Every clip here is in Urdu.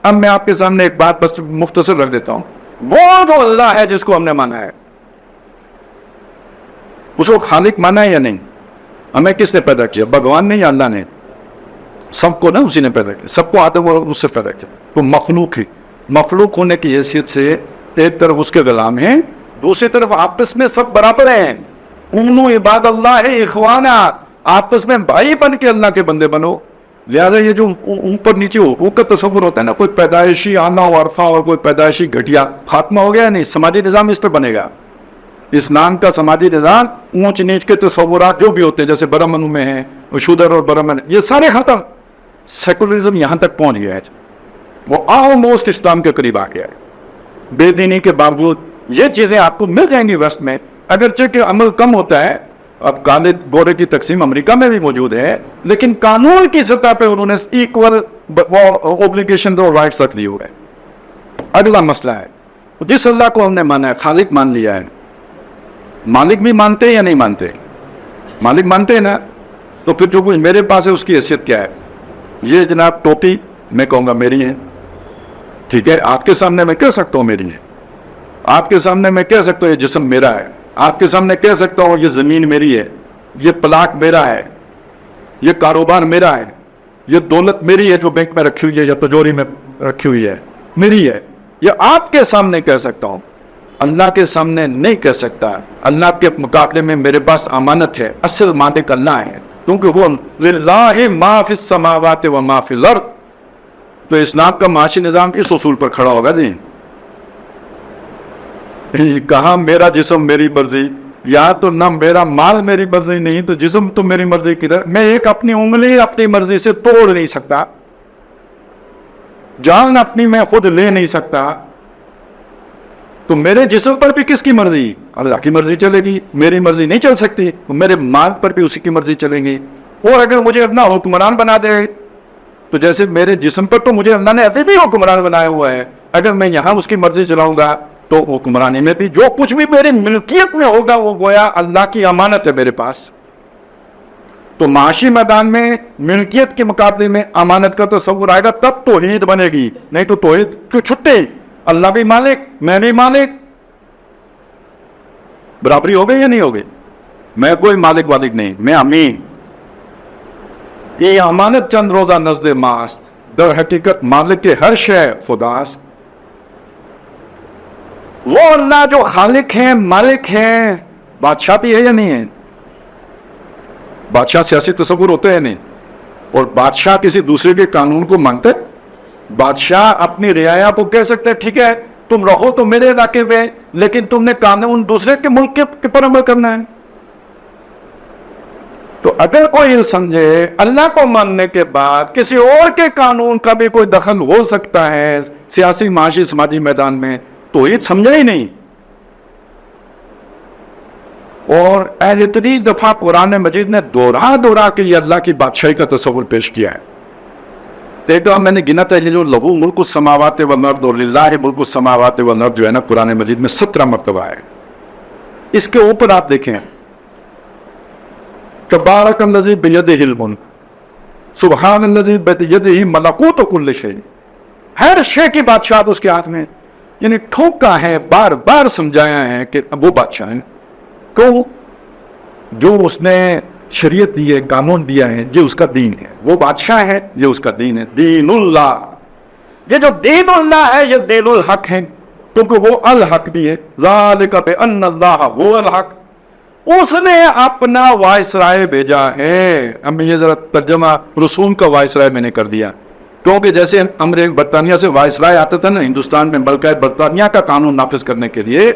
اب میں آپ کے سامنے ایک بات بس مختصر رکھ دیتا ہوں. وہ جو اللہ ہے جس کو ہم نے مانا ہے, اس کو خالق مانا ہے یا نہیں؟ ہمیں کس نے پیدا کیا؟ بھگوان نے یا اللہ نے؟ سب کو نا اسی نے پیدا کیا, سب کو آدم اور اس سے پیدا کیا. تو مخلوق ہی, مخلوق ہونے کی حیثیت سے ایک طرف اس کے غلام ہیں, دوسری طرف آپس میں سب برابر ہیں. انو عباد اللہ ہے اخوانا, آپس میں بھائی بن کے اللہ کے بندے بنو. لہذا یہ جو اوپر نیچے حقوق کا تصور ہوتا ہے نا, کوئی پیدائشی آنا و عرفہ اور کوئی پیدائشی گھٹیا, خاتمہ ہو گیا نہیں. سماجی نظام اس پہ بنے گا. اسلام کا سماجی نظام اونچ نیچ کے تصورات جو بھی ہوتے ہیں, جیسے برہمنوں میں ہیں شودر اور برہمن, یہ سارے ختم. سیکولرزم یہاں تک پہنچ گیا ہے, وہ آلموسٹ اسلام کے قریب آ گیا ہے. بے دینی کے باوجود یہ چیزیں آپ کو مل جائیں گی ویسٹ میں, اگرچہ کہ عمل کم ہوتا ہے. اب کالے گورے کی تقسیم امریکہ میں بھی موجود ہے, لیکن قانون کی سطح پہ انہوں نے ایکول اوبلیگیشن اور رائٹس رکھ دی ہوئے. اگلا مسئلہ ہے, جس اللہ کو ہم نے مانا ہے, خالق مان لیا ہے, مالک بھی مانتے ہیں یا نہیں مانتے؟ مالک مانتے ہیں نا. تو پھر جو کچھ میرے پاس ہے اس کی حیثیت کیا ہے؟ یہ جناب ٹوپی میں کہوں گا میری ہے, ٹھیک ہے, آپ کے سامنے میں کہہ سکتا ہوں میری ہے. آپ کے سامنے میں کہہ سکتا ہوں یہ جسم میرا ہے. آپ کے سامنے کہہ سکتا ہوں یہ زمین میری ہے, یہ پلاٹ میرا ہے, یہ کاروبار میرا ہے, یہ دولت میری ہے جو بینک میں رکھی ہوئی ہے یا تجوری میں رکھی ہوئی ہے, میری ہے. یہ آپ کے سامنے کہہ سکتا ہوں, اللہ کے سامنے نہیں کہہ سکتا. اللہ کے مقابلے میں میرے پاس امانت ہے, اصل مالک اللہ ہے, کیونکہ وہ للہ ما فی السماوات و ما فی الارض. تو اسلام کا معاشی نظام اس اصول پر کھڑا ہوگا. جی کہاں میرا جسم میری مرضی, یا تو نہ میرا مال میری مرضی نہیں تو جسم تو میری مرضی کدھر. میں ایک اپنی انگلی اپنی مرضی سے توڑ نہیں سکتا, جان اپنی میں خود لے نہیں سکتا, تو میرے جسم پر بھی کس کی مرضی؟ اللہ کی مرضی چلے گی. میری مرضی نہیں چل سکتی. میرے مال پر بھی اسی کی مرضی چلے گی. اور اگر مجھے اپنا حکمران بنا دے, تو جیسے میرے جسم پر تو مجھے اللہ نے ابھی بھی حکمران بنایا ہوا ہے, اگر میں یہاں اس کی مرضی چلاؤں گا تو حکمرانی میں بھی جو کچھ بھی میری ملکیت میں ہوگا وہ گویا اللہ کی امانت ہے میرے پاس. تو معاشی میدان میں ملکیت کے مقابلے میں امانت کا تصور آئے گا, تب توحید بنے گی. نہیں تو توحید کیوں چھٹے؟ اللہ بھی مالک میں بھی مالک, برابری ہو گئی یا نہیں ہو گئی؟ میں کوئی مالک والک نہیں, میں امین. یہ امانت چند روزہ نزد ماست, در حقیقت مالک کے ہر شے خداست. وہ اللہ جو خالق ہیں مالک ہیں, بادشاہ بھی ہے یا نہیں ہے؟ بادشاہ سیاسی تصور ہوتے ہیں نہیں, اور بادشاہ کسی دوسرے کے قانون کو مانتے؟ بادشاہ اپنی رعایا کو کہہ سکتے ہیں ٹھیک ہے تم رہو تو میرے علاقے میں, لیکن تم نے قانون دوسرے کے ملک کے پر عمل کرنا ہے. تو اگر کوئی یہ سمجھے اللہ کو ماننے کے بعد کسی اور کے قانون کا بھی کوئی دخل ہو سکتا ہے سیاسی معاشی سماجی میدان میں, تو یہ سمجھا ہی نہیں. اور اتنی دفعہ قرآن مجید نے دورا کے یہ اللہ کی بادشاہی کا تصور پیش کیا ہے. ایک دفعہ میں نے گنا تھا, یہ جو لہو ملک السماوات والارض اور للہ ملک السماوات والارض جو ہے نا قرآن مجید میں 17 مرتبہ ہے. اس کے اوپر آپ دیکھیں تبارک الذی بیدہ الملک, سبحان الذی بیدہ ملکوت کل شیء, ہر شے کی بادشاہت اس کے ہاتھ میں. یعنی ٹھوکا ہے, بار بار سمجھایا ہے کہ وہ بادشاہ ہے. کیوں؟ جو اس نے شریعت دی ہے, قانون دیا ہے, یہ اس کا دین ہے. وہ بادشاہ ہے, یہ اس کا دین ہے. دین اللہ, یہ جو دین اللہ ہے یہ دین الحق ہے, کیونکہ وہ الحق بھی ہے. ذالک بان اللہ هو الحق, اس نے اپنا وائسرائے بھیجا ہے. اب میں یہ ذرا ترجمہ رسوم کا وائسرائے میں نے کر دیا, کیونکہ جیسے برطانیہ سے وائسرائے آتا تھا نا ہندوستان میں ملکہ برطانیہ کا قانون نافذ کرنے کے لیے,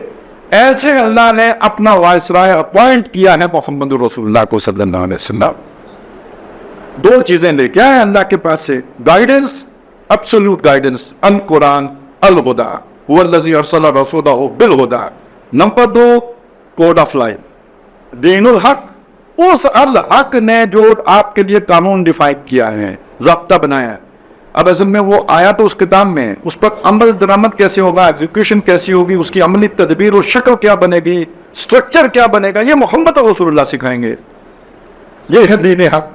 ایسے اللہ نے اپنا وائسرائے اپوائنٹ کیا ہے محمد رسول اللہ کو صلی اللہ علیہ وسلم. دو چیزیں لے کے آئے اللہ کے پاس سے, گائیڈنس, ایبسولوٹ گائیڈنس, القرآن الہدیٰ والذی ارسل رسولہ بالہدیٰ. نمبر 2 کوڈ آف لائف, دین الحق. اس الحق نے جو آپ کے لیے قانون ڈیفائن کیا ہے, ضابطہ بنایا ہے. اب اصل میں وہ آیا تو اس کتاب میں, اس پر عمل درآمد کیسے ہوگا, ایگزیکیوشن کیسی ہوگی, اس کی عملی تدبیر و شکل کیا بنے گی, سٹرکچر کیا بنے گا, یہ محمد رسول اللہ سکھائیں گے. یہ ہے دین حق,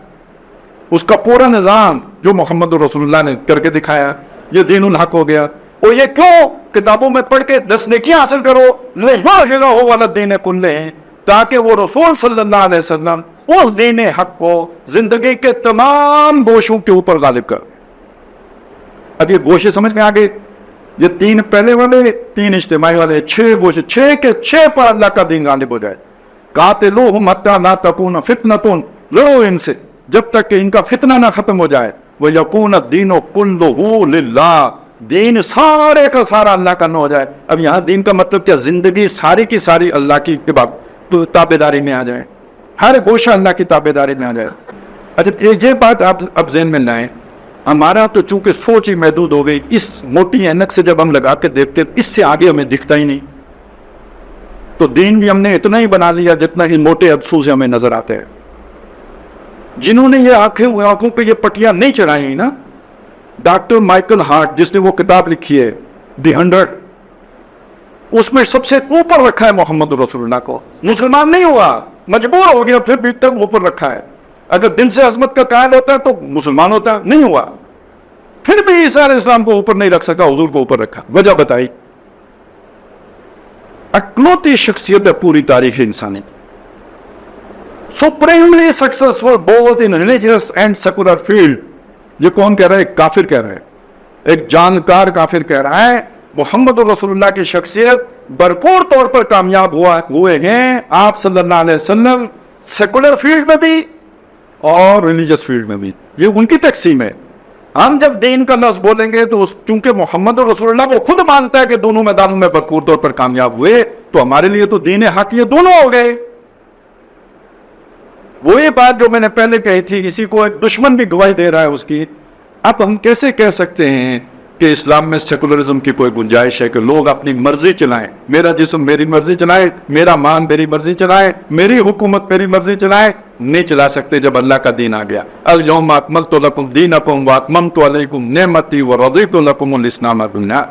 اس کا پورا نظام جو محمد رسول اللہ نے کر کے دکھایا. یہ دین الحق ہو گیا. اور یہ کیوں؟ کتابوں میں پڑھ کے 10 نیکیاں حاصل کرو، لِيُظْهِرَهُ عَلَى الدِّينِ كُلِّهِ، تاکہ وہ رسول صلی اللہ علیہ وسلم اس دین حق کو زندگی کے تمام گوشوں کے اوپر غالب کر. اب یہ گوشے سمجھ میں آگئے. یہ 3 پہلے والے، 3 اجتماعی والے، 6 گوشے، 6 کے 6 پر اللہ کا دین غالب ہو جائے. قاتلوہم حتی لا تکون فتنۃ، لڑو ان سے جب تک کہ ان کا فتنہ نہ ختم ہو جائے. وَيَكُونَ الدِّينُ كُلُّهُ لِلَّهِ، دین سارے کا سارا اللہ کا نہ ہو جائے. اب یہاں دین کا مطلب کیا؟ زندگی ساری کی ساری اللہ کی تابع داری میں آ جائے، ہر گوشہ اللہ کی تابع داری میں آ جائے. اچھا یہ بات آپ اب ذہن میں لائیں. ہمارا تو چونکہ سوچ ہی محدود ہو گئی، اس موٹی اینک سے جب ہم لگا کے دیکھتے اس سے آگے ہمیں دکھتا ہی نہیں. تو دین بھی ہم نے اتنا ہی بنا لیا جتنا ہی موٹے ابسو سے ہمیں نظر آتے ہیں. جنہوں نے یہ آنکھوں پہ یہ پٹیاں نہیں چڑھائی نا، ڈاکٹر مائیکل ہارٹ جس نے وہ کتاب لکھی ہے دی 100، اس میں سب سے اوپر رکھا ہے محمد رسول اللہ کو. مسلمان نہیں ہوا، مجبور ہو گیا، پھر بھی تک اوپر رکھا ہے. اگر دل سے عظمت کا قائل ہوتا ہے تو مسلمان ہوتا ہے، نہیں ہوا. پھر بھی عیسیٰ علیہ السلام کو اوپر نہیں رکھ سکا، حضور کو اوپر رکھا. وجہ بتائی. اکلوتی شخصیت ہے پوری تاریخ انسانی، supremely successful both in religious and secular field. یہ کون کہہ رہا ہے؟ ایک کافر کہہ رہا ہے، ایک جانکار کافر کہہ رہا ہے. محمد رسول اللہ کی شخصیت بھرپور طور پر کامیاب ہوئے ہیں آپ صلی اللہ علیہ وسلم، سیکولر فیلڈ میں بھی اور ریلیجیس فیلڈ میں بھی. یہ ان کی تقسیم ہے. ہم جب دین کا لفظ بولیں گے تو چونکہ محمد رسول اللہ وہ خود مانتا ہے کہ دونوں میدانوں میں بھرپور طور پر کامیاب ہوئے، تو ہمارے لیے تو دین حق یہ دونوں ہو گئے. وہی بات جو میں نے پہلے کہی تھی، کسی کو ایک دشمن بھی گواہی دے رہا ہے اس کی. اب ہم کیسے کہہ سکتے ہیں کہ اسلام میں سیکولرزم کی کوئی گنجائش ہے کہ لوگ اپنی مرضی چلائیں، میرا جسم میری مرضی چلائے، میرا مان میری مرضی چلائے، میری حکومت میری مرضی چلائے؟ نہیں چلا سکتے جب اللہ کا دین آ گیا. الیوم اکملت لکم دینکم واتممت علیکم نعمتی ورضیت لکم الاسلام دینا.